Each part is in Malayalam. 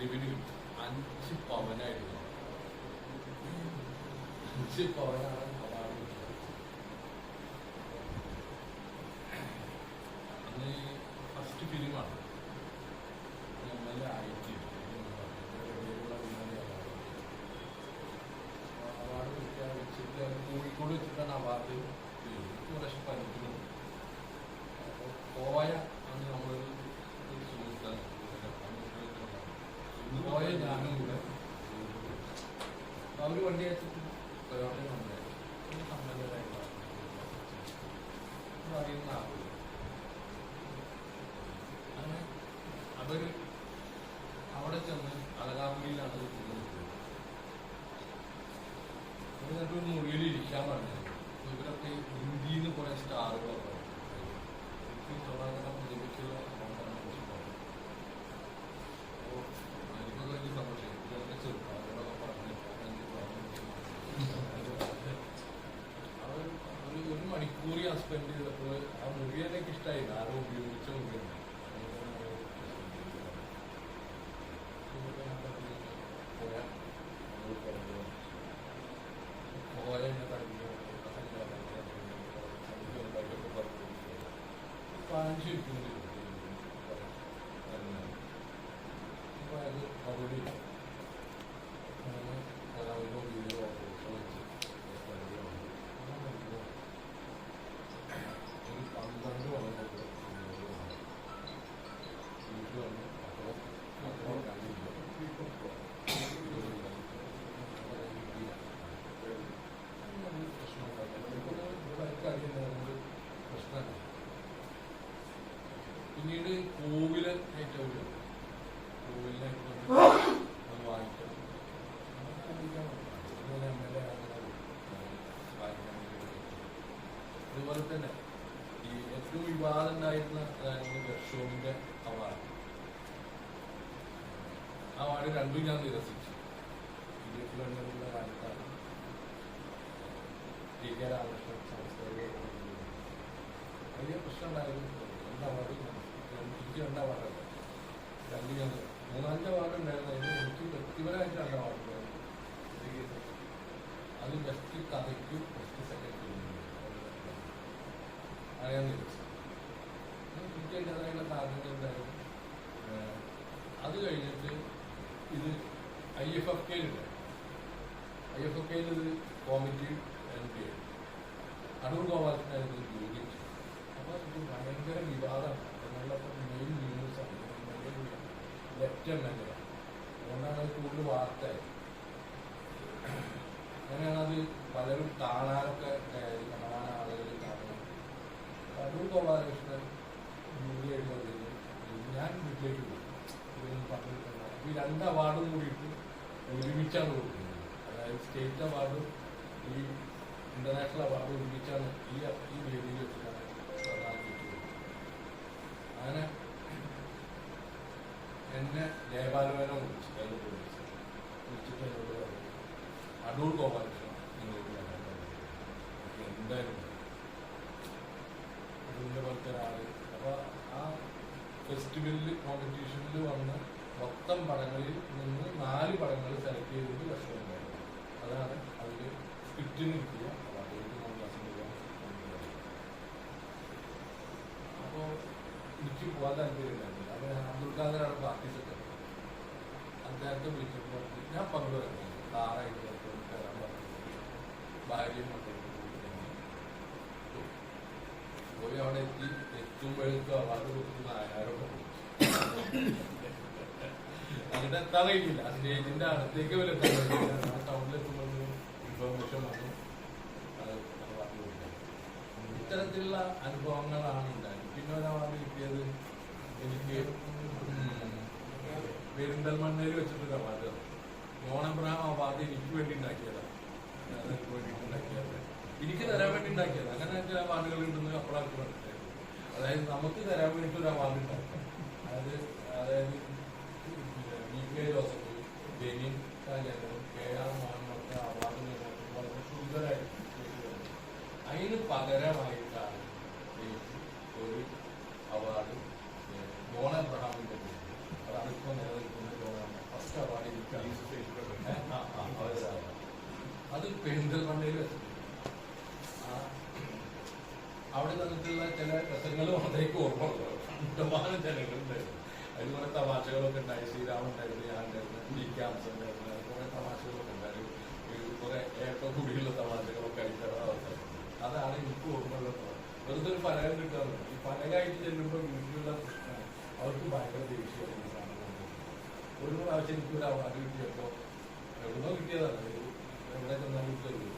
ഫെസ്റ്റിവലിൽ 5 പവനായിരുന്നു. 5 പവനാണ് അവാർഡ് കിട്ടിയത്. അന്ന് ഫസ്റ്റ് ഫിലിമാണ് MLA ആയിട്ട് അവാർഡ് കിട്ടിയാൽ വെച്ചിട്ട് കോഴിക്കോട് വെച്ചിട്ടാണ് അവാർഡ് കുറേ പഠിക്കുന്നത്. അപ്പോൾ പോയ അന്ന് നമ്മൾ സുഹൃത്താണ് പോയ ഞാനും കൂടെ അവർ വണ്ടി അയച്ചിട്ട് അറിയുന്ന ആളുകൾ അങ്ങനെ അവർ അവിടെ ചെന്ന് അളകാപുരിയിലാണ് എന്നിട്ട് ഒരു മുറിയിൽ ഇരിക്കാൻ പറഞ്ഞത്. ഇവരൊക്കെ ഇന്ത്യയിൽ നിന്ന് കുറേ സ്റ്റാറുകളൊക്കെ പ്രതിഭയ്ക്കുള്ള അപ്പോൾ എനിക്കൊക്കെ വലിയ സന്തോഷം. ഇവരൊക്കെ ചെറുപ്പക്കാരോടൊക്കെ പറഞ്ഞു ഒരു മണിക്കൂർ ഞാൻ സ്പെൻഡ് ചെയ്തപ്പോൾ ആ മുറി എനിക്ക് ഇഷ്ടമായില്ല. ആരോ ഉപയോഗിച്ച മുറിയാണ്. മറുപടി 12 പ്രശ്നമാണ്. പിന്നീട് കോവിലായിട്ട് കോവിലിനായിട്ട് വാങ്ങിക്കണം. അതുപോലെ തന്നെ ഈ ഏറ്റവും വിവാദം ഉണ്ടായിരുന്ന ഗർഷോമിന്റെ അവാർഡ് രണ്ടും ഞാൻ നിരസിച്ചു. ഇന്ത്യക്ക് വേണ്ടിയുള്ള കാലത്താണ് DK രാമകൃഷ്ണൻ സാംസ്കാരിക വലിയ പ്രശ്നം ഉണ്ടായിരുന്നു. 2 അവാർഡ് എനിക്ക് 2 അവാർഡല്ല, 2 ഞാൻ 3-5 അവാർഡ് ഉണ്ടായിരുന്നു. അതിന് എനിക്ക് വ്യക്തിപരമായിട്ട് 2 അവാർഡ് ഉണ്ടായിരുന്നു. അത് ബെസ്റ്റ് കഥയ്ക്കും ബെസ്റ്റ് സെക്കൻഡ് ഫിലിമിനും അറിയാൻ നിരസിച്ചു. എനിക്ക് അതിൻ്റെതായുള്ള കാരണങ്ങളുണ്ടായിരുന്നു. അത് കഴിഞ്ഞിട്ട് ഇത് IFFK ഇത് കോമിറ്റി MP അടൂർ ഗോപാലകൃഷ്ണനായിരുന്നു ജോലിച്ചു. അപ്പോൾ ഇത് ഭയങ്കര വിവാദമാണ്. എന്നുള്ളപ്പോൾ മെയിൻ ന്യൂസാണ്. ലെഫ്റ്റ് MLA അതുകൊണ്ടാണ് അത് കൂടുതൽ വാർത്തയായി. അങ്ങനെയാണ് അത് പലരും കാണാനൊക്കെ കാണാൻ ആളുകൾ കാണുന്നത്. അടൂർ ഗോപാലകൃഷ്ണൻ ജോലിയായിട്ട് പറയുന്നത് ഞാൻ വീട്ടിലേക്ക് പോയി പങ്കെടുക്കുന്നത്. ഈ 2 അവാർഡും കൂടിയിട്ട് ഒരുമിച്ചാണ് കൊടുക്കുന്നത്. അതായത് സ്റ്റേറ്റ് അവാർഡും ഈ ഇന്റർനാഷണൽ അവാർഡും ഒരുമിച്ചാണ് ഈ വേദിയിൽ വെച്ചിട്ടാണ് പ്രധാനപ്പെട്ടത്. അങ്ങനെ എന്നെ ദേവാലയനെ വിളിച്ചിട്ട് എന്നോട് പറഞ്ഞു, അടൂർ ഗോപാലകൃഷ്ണൻ നിങ്ങൾക്ക് എന്തായാലും അതിൻ്റെ പോലത്തെ ഒരാള്. അപ്പോൾ ആ ഫെസ്റ്റിവലിൽ കോമ്പറ്റീഷനിൽ വന്ന മൊത്തം പടങ്ങളിൽ നിന്ന് 4 പടങ്ങൾ സെലക്ട് ചെയ്തത് വിഷമമുണ്ടായിരുന്നു. അതാണ് അതിൽ സ്ക്രിപ്റ്റിന് കിട്ടിയ അപ്പോൾ എനിക്ക് പോകാൻ താല്പര്യമില്ലായിരുന്നു. അപ്പോൾ അബ്ദുൽ ഖാദറാണ് പാർട്ടി സെക്രട്ടറി. അദ്ദേഹത്തെ വിളിച്ചപ്പോൾ ഞാൻ പങ്കുവരുന്നു കാറായിട്ട് വരാൻ പറഞ്ഞു. ഭാര്യയും മക്കളും പോയി അവിടെ എത്തുമ്പോഴേക്കും അവാർഡ് കൊടുക്കുന്ന ആയാലും അങ്ങോട്ട് എത്താൻ കഴിയില്ല. ആ സ്റ്റേജിന്റെ അടുത്തേക്ക് വരെ എത്താൻ കഴിയില്ല. ആ ടൗണിലെത്തുമ്പോൾ ഇൻഫോർമേഷൻ വന്നു അത് അവാർഡ് കൊടുക്കാം. ഇത്തരത്തിലുള്ള അനുഭവങ്ങളാണ് ഉണ്ടായത്. പിന്നെ ഒരു അവാർഡ് കിട്ടിയത് എനിക്ക് പെരിന്തൽമണ്ണയിൽ വെച്ചിട്ടൊരു അവാർഡ്. നോൺ എബ്രഹാം അവാർഡ് എനിക്ക് വേണ്ടി ഉണ്ടാക്കിയതാണ്. എനിക്ക് തരാൻ വേണ്ടി ഉണ്ടാക്കിയത്. അങ്ങനെ ചില അവാർഡുകൾ ഉണ്ടെന്ന് അപ്പോഴാണ് മനസ്സിലായത്. അതായത് നമുക്ക് തരാൻ വേണ്ടിയിട്ട് ഒരു അവാർഡ് ഉണ്ടാക്കാം. അതായത് VK ജോസഫ്, ജെനിൻ രാജേന്ദ്രൻ, KR മോഹൻമൊക്കെ അവാർഡ് വളരെ സുന്ദരമായിട്ട് അതിന് പകരമായിട്ടാണ് ഒരു അവാർഡ് ജോൺ എബ്രഹാമിന്റെ അതാണ് ഇപ്പോൾ നിലനിൽക്കുന്ന ജോൺ എബ്രഹാം. പെരിന്തൽമണ്ണയിൽ വെച്ചിട്ടുണ്ട്. അവിടെ നിന്നിട്ടുള്ള ചില രസങ്ങൾ മാത്രമേക്ക് ഓർമ്മയുള്ളൂ. കണ്ടമാനം ജനങ്ങളുണ്ടായിരുന്നു. അതിൽ കുറെ തമാശകളൊക്കെ ഉണ്ടായി. ശ്രീരാമൻ ഉണ്ടായിരുന്നു, ഞാൻ ഉണ്ടായിരുന്നു, ഡി കെ ഹംസൻ ഉണ്ടായിരുന്നു. കുറെ തമാശകളൊക്കെ ഉണ്ടായിരുന്നു. കുറെ ഏറ്റവും കൂടിയുള്ള തമാശകളൊക്കെ ആയിട്ടാണ് അവസ്ഥ. അതാണ് എനിക്ക് ഓർമ്മയുള്ളത്. വെറുതെ ഒരു ഫലകം കിട്ടാറുണ്ട്. ഈ ഫലകമായിട്ട് ചെല്ലുമ്പോൾ വീട്ടിലുള്ള പ്രശ്നമാണ്. അവർക്ക് ഭയങ്കര ദേഷ്യമായിരുന്നു സാധനം. ഒരു പ്രാവശ്യം എനിക്കൊരു അവാർഡ് കിട്ടിയപ്പോൾ എവിടുന്നോ കിട്ടിയതാണ്. എവിടെ ചെന്നാലും കിട്ടുന്നത്.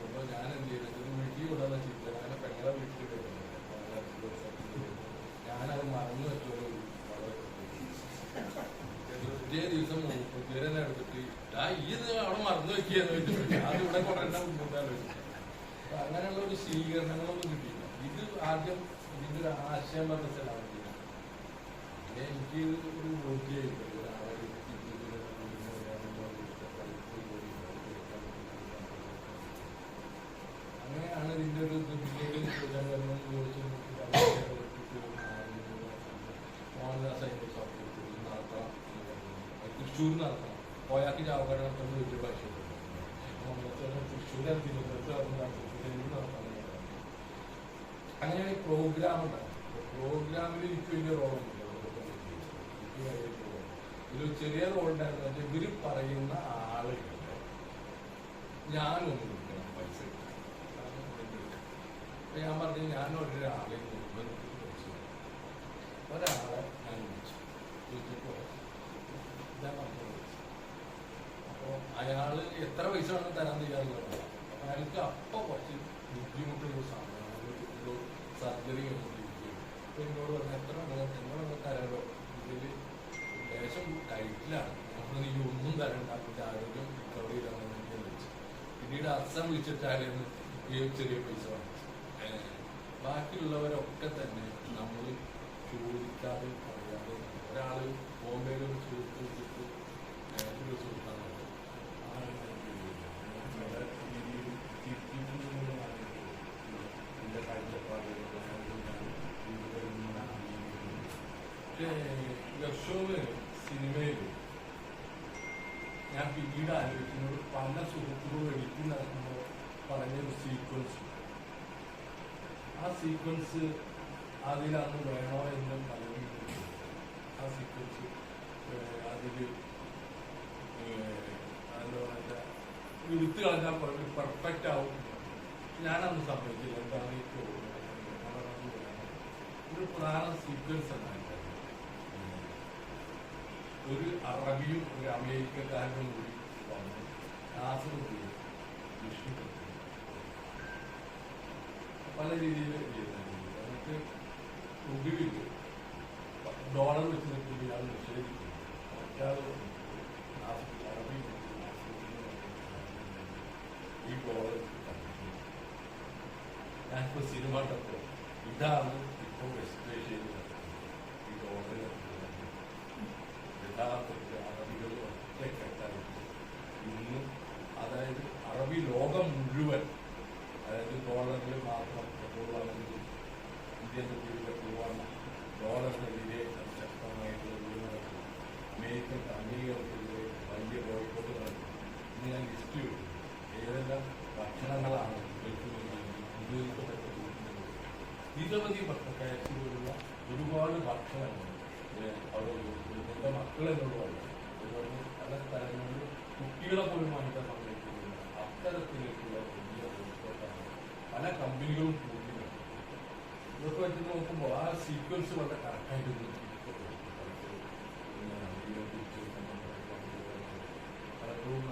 അപ്പോൾ ഞാൻ എന്ത് ചെയ്യുന്നത്, വീട്ടിൽ കൊണ്ടുവന്ന ചീത്ത അങ്ങനെ പെങ്ങളെ വീട്ടിൽ കിട്ടുന്നത്. ഞാനത് മറന്നു വെച്ചോളൂ. ഒറ്റേ ദിവസം മുപ്പത്തിയേരെ തന്നെ എടുത്തിട്ട് ഈ അവിടെ മറന്നു വെക്കുകയെന്ന് വെച്ചിട്ട് അത് ഇവിടെ കൊണ്ടുവരുന്ന ബുദ്ധിമുട്ടാണ് വെച്ചിട്ട്. അപ്പൊ അങ്ങനെയുള്ള ഒരു സ്വീകരണങ്ങളൊന്നും കിട്ടിയില്ല. ഇത് ആദ്യം ഇതിന്റെ ഒരു ആശയം മനസ്സിലാവുന്നില്ല. എനിക്ക് ഒരു ബോധ്യമായില്ല ഒരാളെ അങ്ങനെയാണ് ഇതിന്റെ ഒരു തൃശ്ശൂർ നടത്തണം. പോയാക്കി ചാവക്കാട് നടത്തുന്നത് വലിയ ഭാഷ. തൃശ്ശൂർ നടത്താൻ. അങ്ങനെയാണ് ഈ പ്രോഗ്രാം ഉണ്ടാകും. പ്രോഗ്രാമിൽ എനിക്ക് വലിയ റോളുണ്ട്. ഇതിലൊരു ചെറിയ റോൾ ഉണ്ടായിരുന്നു. ഇവര് പറയുന്ന ആളുകളുടെ ഞാനൊന്നും കൊടുക്കണം പൈസ. അപ്പൊ ഞാൻ പറഞ്ഞു ഞാൻ ഒരാളെ ഒരാളെ ഞാൻ വിളിച്ചു. അപ്പൊ അയാള് എത്ര പൈസ വേണം തരാൻ തയ്യാറുള്ളത്. അപ്പൊ അയാൾക്ക് അപ്പൊ കുറച്ച് ബുദ്ധിമുട്ടുള്ള സാധനമാണ്. ഒരു സർജറി കഴിഞ്ഞിരിക്കും. അപ്പൊ എന്നോട് പറഞ്ഞ എത്ര എന്നോട് തരാലോ, ഇതില് ലേശം ടൈറ്റിലാണ്, നമ്മൾ എനിക്ക് ഒന്നും തരണ്ട, അതിന്റെ ആരോഗ്യം റിക്കവർ ചെയ്താണെന്ന് വിളിച്ചു. പിന്നീട് അച്ഛൻ വിളിച്ചിട്ടായിരുന്നു ഈ ചെറിയ പൈസ വാങ്ങിച്ചു. ബാക്കിയുള്ളവരൊക്കെ തന്നെ നമ്മൾ ചോദിക്കാതെ പറയാതെ ഒരാള് ബോംബെയിലൊരു സുഹൃത്ത് വെച്ചിട്ട് ഒരു സുഹൃത്താണ് എന്റെ കാഴ്ചപ്പാട്. വർഷവും സിനിമയിൽ ഞാൻ പിന്നീട് ആലോചിക്കുന്നത് പല സുഹൃത്തുക്കളും എഡിറ്റിംഗ് നടക്കുമ്പോൾ പറഞ്ഞൊരു സീക്വൻസ്. ആ സീക്വൻസ് അതിലന്ന് വേണോ എന്നും പലരും ആ സീക്വൻസ് അതിൽ എന്താ പറയുക എടുത്തു കളഞ്ഞാൽ പെർഫെക്റ്റ് ആവും. ഞാനന്ന് സംഭവിച്ചില്ല. എന്താണ് ഈ ഒരു പ്രധാന സീക്വൻസ് എന്നാണ് ഒരു അറബിയും ഒരു അമേരിക്കക്കാരനും കൂടി വന്നു കാസർഗോഡ് വിഷ്ണു പല രീതിയിൽ ചെയ്യുന്നുണ്ട്. നമുക്ക് ഒടുവിൽ ഡോളർ വെച്ച് നിൽക്കുന്ന ഇയാൾ നിഷേധിക്കുന്നു. അറബി ഈ ഡോളർ ഞാനിപ്പോൾ സിനിമ കണ്ടപ്പോൾ ഇതാണ് ഇപ്പോൾ എക്സ്പ്ലെയിൻ ചെയ്യുന്നത്. ഈ ഡോളർ യഥാർത്ഥത്തിൽ അറബികൾ ഒറ്റക്കെട്ടായിട്ട് ഇന്നും, അതായത് അറബി ലോകം മുഴുവൻ, അതായത് ഡോളറിൽ മാത്രം പെട്രോളാണെങ്കിൽ ഇന്ത്യൻ റുപ്പിയുടെ പോവാണ് ഡോളറിനെതിരെ ശക്തമായിട്ടുള്ള നടക്കും. അമേരിക്കൻ കമ്പനികൾക്കെതിരെ വലിയ ബോയ്ക്കോട്ട് നടക്കും. ഇന്ന് ഞാൻ ലിസ്റ്റ് ചെയ്തു ഏതെല്ലാം ഭക്ഷണങ്ങളാണ് ഉപയോഗിക്കപ്പെട്ട നിരവധി കയറ്റിലുള്ള ഒരുപാട് ഭക്ഷണങ്ങൾ അവർ എന്റെ മക്കളെന്നോട് പറഞ്ഞു. ഒരുപാട് പല സ്ഥലങ്ങളിൽ കുട്ടികളെ പോലും വാങ്ങിക്കാൻ സമ്മതിക്കുന്നില്ല. അത്തരത്തിലേക്കുള്ള വലിയ ബോയ്ക്കോട്ടാണ് പല കമ്പനികളും കൂട്ടുന്നത്. ഇതൊക്കെ വെച്ച് നോക്കുമ്പോൾ ആ സീക്വൻസ് വളരെ കറക്റ്റായിട്ട് പലപ്പോഴും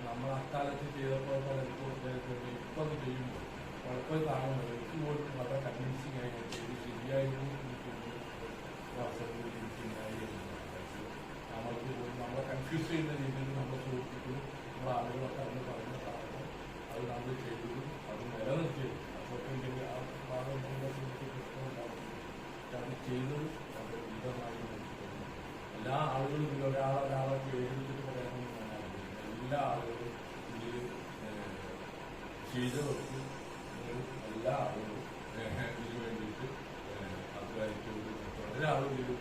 നമ്മൾ അക്കാലത്ത് ചെയ്തപ്പോൾ ഇപ്പം അത് ചെയ്യുമ്പോൾ പലപ്പോഴും കാണുന്നത് എനിക്ക് പോലും വളരെ കൺവിൻസിങ് ആയി ചെയ്ത് ശരിയായിരുന്നു. നമ്മൾക്ക് പോലും നമ്മളെ കൺഫ്യൂസ് ചെയ്യുന്ന രീതിയിൽ നമ്മുടെ സുഹൃത്തുക്കളും നമ്മുടെ ആളുകളൊക്കെ അതിന് പറഞ്ഞ കാരണം അത് നമ്മൾ ചെയ്തതും അത് നിലനിർത്തിയത്. അപ്പോൾ ആ ഭാഗം അത് ചെയ്തത് അത് വിധമായി നോക്കിയിട്ടുണ്ട്. എല്ലാ ആളുകളും ഇതിൽ ഒരാളെ എഴുതിട്ട് പറയാനൊന്നും ഞാൻ ആഗ്രഹിക്കുന്നു. എല്ലാ ആളുകളും ഇതിൽ ചെയ്തവർക്ക് എല്ലാ ആളുകളും ഇതിനു വേണ്ടിയിട്ട് അധ്വാനിച്ചുകൊണ്ട് ഒരാളും ഇതിൽ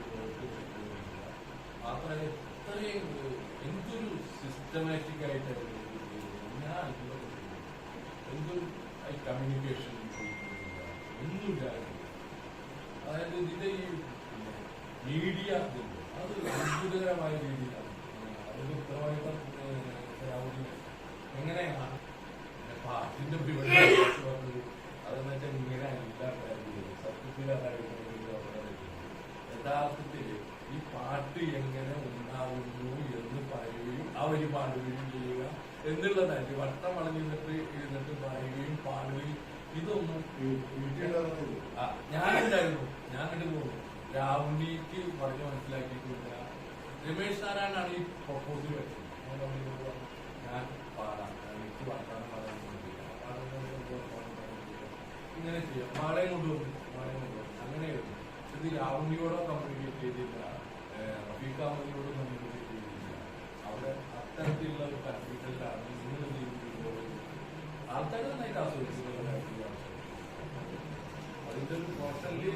മാത്രമല്ല ഇത്രയും എന്തൊരു സിസ്റ്റമാറ്റിക് ആയിട്ട് ഞാൻ അത്ഭുതപ്പെട്ടു. എന്തൊരു കമ്മ്യൂണിക്കേഷൻ ഒന്നുമില്ല. അതായത് ഇതിന്റെ ഈ മീഡിയ അത് അത്ഭുതകരമായ രീതിയിലാണ് അതിന്റെ ഉത്തരവാദിത്തം എങ്ങനെയാണ് പാർട്ടിന്റെ അതെന്ന് വെച്ചാൽ ഇങ്ങനെ സത്യത്തിലായിട്ട് യഥാർത്ഥത്തിൽ ഈ പാട്ട് എങ്ങനെ ഉണ്ടാകുന്നു എന്ന് പറയുകയും അവർ പാടുകയും ചെയ്യുക എന്നുള്ളതായിട്ട് വട്ടം വളഞ്ഞിരുന്നിട്ട് പറയുകയും പാടുകയും ഇതൊന്നും ഞാനുണ്ടായിരുന്നു. ഞാൻ കണ്ടു പോകുന്നു. രാഹുലിക്ക് പറഞ്ഞ് മനസ്സിലാക്കിയിട്ടില്ല. രമേശ് നാരായണനാണ് ഈ പ്രപ്പോസൽ വെച്ചത്. ഞാൻ പാടാം, എനിക്ക് പാടാൻ പാടാൻ ഇങ്ങനെ ചെയ്യാം, മാളയും കൊണ്ടുവന്നു അങ്ങനെയായിരുന്നു. ഇത് രാഹുലിയോടോ കമ്മ്യൂണിക്കേറ്റ് ചെയ്തില്ല, റഫീഖ് അഹമ്മദിനോടും കമ്മ്യൂണിക്കേറ്റ് ചെയ്തില്ല. അവിടെ അത്തരത്തിലുള്ള ഒരു കൺഫ്യൂഷനിലാണ് നിങ്ങൾ ജീവിക്കുമ്പോൾ ആൾക്കാർ നന്നായിട്ട് ആസ്വദിച്ചിട്ടുള്ള അതിന്റെ ഒരു ടോട്ടലി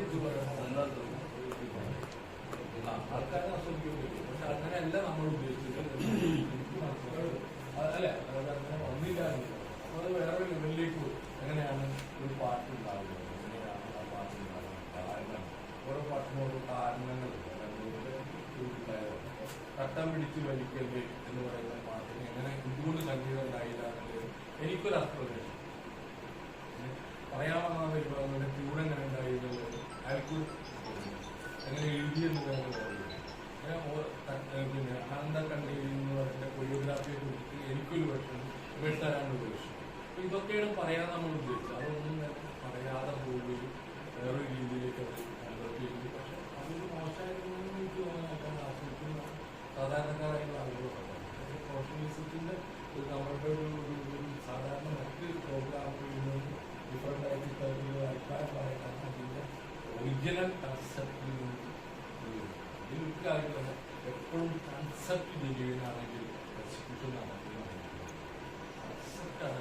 ആൾക്കാരെ ആസ്വദിക്കുകയും പക്ഷെ അങ്ങനെയല്ല നമ്മൾ ഉദ്ദേശിച്ചത്. അല്ലെ, അങ്ങനെ വന്നില്ല. അപ്പൊ അത് വേറെ ലെവലിലേക്ക് പോയി. എങ്ങനെയാണ് ഒരു പാട്ട് ഉണ്ടാകുന്നത്, എങ്ങനെയാണ് ആ പാട്ട് ഉണ്ടാകുന്നത്, കാരണം ഓരോ പാട്ടിനും ഓരോ കാരണങ്ങളുണ്ട്. കട്ടം പിടിച്ച് വലിക്കല്ലേ എന്ന് പറയുന്ന പാട്ടിന് എങ്ങനെ എന്തുകൊണ്ട് സംഗീതം ഉണ്ടായില്ല എന്നുള്ളത് എനിക്കൊരു അസ്ട്രേഷൻ പറയാമെന്നാ വരുമ്പോൾ ട്യൂൺ എങ്ങനെ ഉണ്ടായിരുന്നത് അയാൾക്ക് എങ്ങനെ എഴുതിയെന്ന് പിന്നെ ആനന്ദ കണ്ണീരി എന്ന് പറയുന്ന കൊറിയോഗ്രാഫിയെ കുറിച്ച് എനിക്കൊരു വെർഷൻ വെട്ടാനാണ് വെർഷൻ. അപ്പൊ ഇതൊക്കെയാണ് പറയാൻ നമ്മൾ ഉദ്ദേശിച്ചത്. അതൊന്നും പറയാതെ പോവുകയും വേറൊരു രീതിയിലേക്ക് അത് കൺവേർട്ട് ചെയ്തു. പക്ഷെ അതൊരു മോശമായിരുന്നു എനിക്ക് തോന്നാൻ ആസ്വദിക്കുന്ന സാധാരണക്കാരായിട്ടുള്ള ആളുകളൊക്കെ പ്രൊഫഷണലിസത്തിന്റെ നമ്മളുടെ ഒരു സാധാരണ മറ്റ് പ്രോഗ്രാമുകളിൽ നിന്ന് ഡിഫറെന്റ് ആയിട്ട് ഇത്തരത്തിലുള്ള അഭിപ്രായം പറയാൻ അതിന്റെ ഒറിജിനൽ കൺസെപ്റ്റിൽ നിന്ന് ഇതിലൊരു കാര്യമാണ്. എപ്പോഴും കൺസെപ്റ്റ് ജനുവിനാണെങ്കിൽ എക്സിക്യൂഷൻ നടക്കുന്നത് കൺസെപ്റ്റ് ആണ്